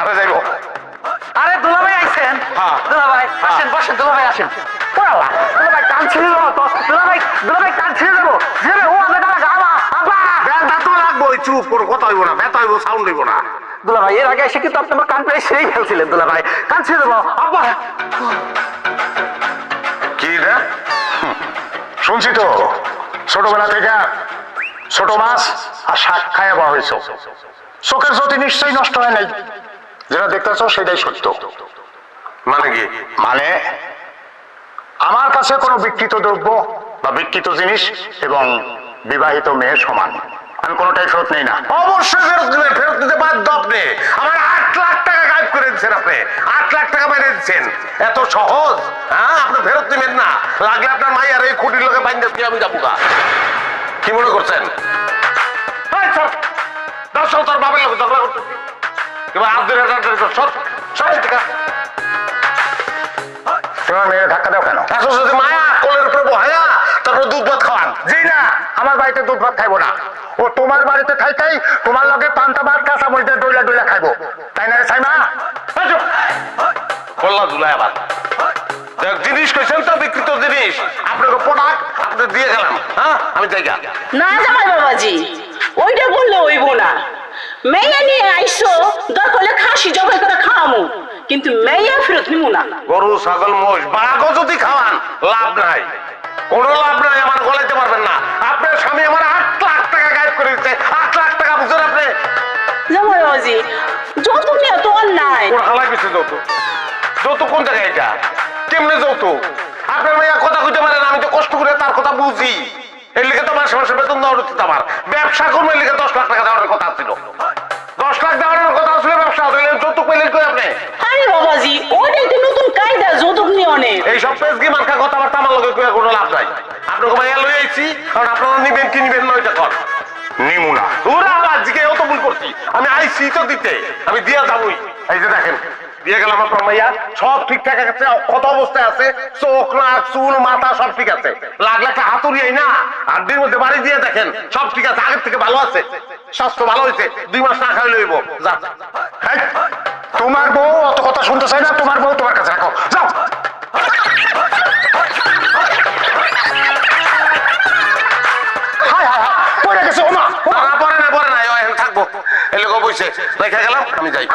হয়ে যাইব। আরে দুলাভাই আইছেন? হ্যাঁ। দুলাভাই আসেন, বসেন দুলাভাই আসেন। বাবা, দুলাভাই কান ছিঁড়ে যাবো তো, দুলাভাই কান ছিঁড়ে যাবো। যাবে ও আমাদের টাকা আবা আবা। ব্যথা লাগবো, চুপ কোনো কথা হইব না, ব্যথা হইব, সাউন্ড হইব না। দুলাভাই এর আগে এসে কিন্তু আপনি আমার কান পেয়ে সেই খেলছিলেন। দুলাভাই কান ছিঁড়ে যাবো আব্বা। কি রে? শুনছি তো ছোটবেলা থেকে ছোট মাছ আর শাক খাইয়া বড় হয়েছ, চোখের জ্যোতি নিশ্চয়ই নষ্ট হয় নাই, যেটা দেখতেছ সেটাই সত্য। মানে কি? মানে আমার কাছে কোনো বিকৃত দ্রব্য বা বিকৃত জিনিস এবং বিবাহিত মেয়ের সমান আমি কোনোটাই ফেরত নেই না। অবশ্যই ফেরত নেবেন, ফেরত দিতে বাধ্য আপনি। আমার 8 লাখ টাকা গায়েব করে দিচ্ছেন আপনি, 8 লাখ টাকা মেরে দিচ্ছেন। এত সহজ? হ্যাঁ, আপনি ফেরত নেবেন না, লাগলে আপনার মাইয়ার এই খুঁটির লোকে বাইন্দে দিয়ে আমি যাবো। কি মনে করছেন? দর্শক তোর বাবার লোক ঝগড়া করতেছি, এবার আব্দুল তোমার মেয়ে ধাক্কা দাও কেন? এখন যদি মায়া কোলের উপরে বহায়া তারপর দুধ ভাত খাওয়ান। জি না, আমার বাড়িতে দুধ ভাত খাইবো না। ও তোমার বাড়িতে থাইকাই তোমার লগে পান্তা ভাত কাঁচা মরিচের ডইলা ডইলা খাইবো, তাই না রে সাইমা? বললা দুলাই আবার জিনিস কইছেন তো, বিকৃত জিনিস আপনাকে প্রোডাক্ট আপনি দিয়ে গেলাম। হ্যাঁ, আমি জায়গা না জামাই বাবাজি, ওইটা বললে হইব না। মেয়ে নিয়ে আইসো, দরকার হলে খাসি জবাই করে খাওয়ামু, কিন্তু মেয়ে ফেরত নিমু না। গরু ছাগল মোষ বাঘও যদি খাওয়ান লাভ নাই, কোনো লাভ নাই, আমার গলাইতে পারবেন না। আপনার স্বামী আমার 8 লাখ টাকা গায়েব করে দিচ্ছে, 8 লাখ টাকা বুঝছেন আপনি? জামাই বাবাজি, যৌতুক নিয়ে তো অন্যায়। কোন হালাই পিছিয়ে যৌতুক? যৌতুক কোন জায়গায়? এটা কেমনে যৌতুক? আপনার মেয়ে কথা কইতে পারেন, আমি তো কষ্ট করে তার কথা বুঝি, এর লিগে তো মাসে মাসে বেতন দেওয়ার উচিত আমার। ব্যবসা করবো এর লিগে 10 লাখ টাকা দেওয়ার কথা ছিল, 10 লাখ দেওয়ার কথা ছিল ব্যবসা, যৌতুক পেলেন কই আপনি? আরে বাবাজি, ওইটাই তো নতুন কায়দা যৌতুক নিয়ে অনেক। এই সব পেজকি মার্কা কথাবার্তা আমার লগে কইয়া কোনো লাভ নাই। আপনাকে মাইয়া লই আইছি, কারণ আপনারা নিবেন কি নিবেন না ওইটা কর নিমু না। ওরা আজকে অত ভুল করছি, আমি আইছি তো দিতে, আমি দিয়া যাবই। এই যে দেখেন দিয়ে গেলাম আপনার মাইয়া, সব ঠিকঠাক আছে, কত অবস্থায় আছে, চোখ নাক চুল মাথা সব ঠিক আছে। লাগলে একটা হাতুড়ি না হাড্ডির মধ্যে বাড়ি দিয়ে দেখেন সব ঠিক আছে, আগের থেকে ভালো আছে, স্বাস্থ্য ভালো হয়েছে, 2 মাস না খাই লইব। যা তোমার বউ অত কথা শুনতে চাই না, তোমার বউ তোমার কাছে রাখো, যাও। পরে না থাকবো, এই লোক বসে রেখে গেলাম, আমি যাই।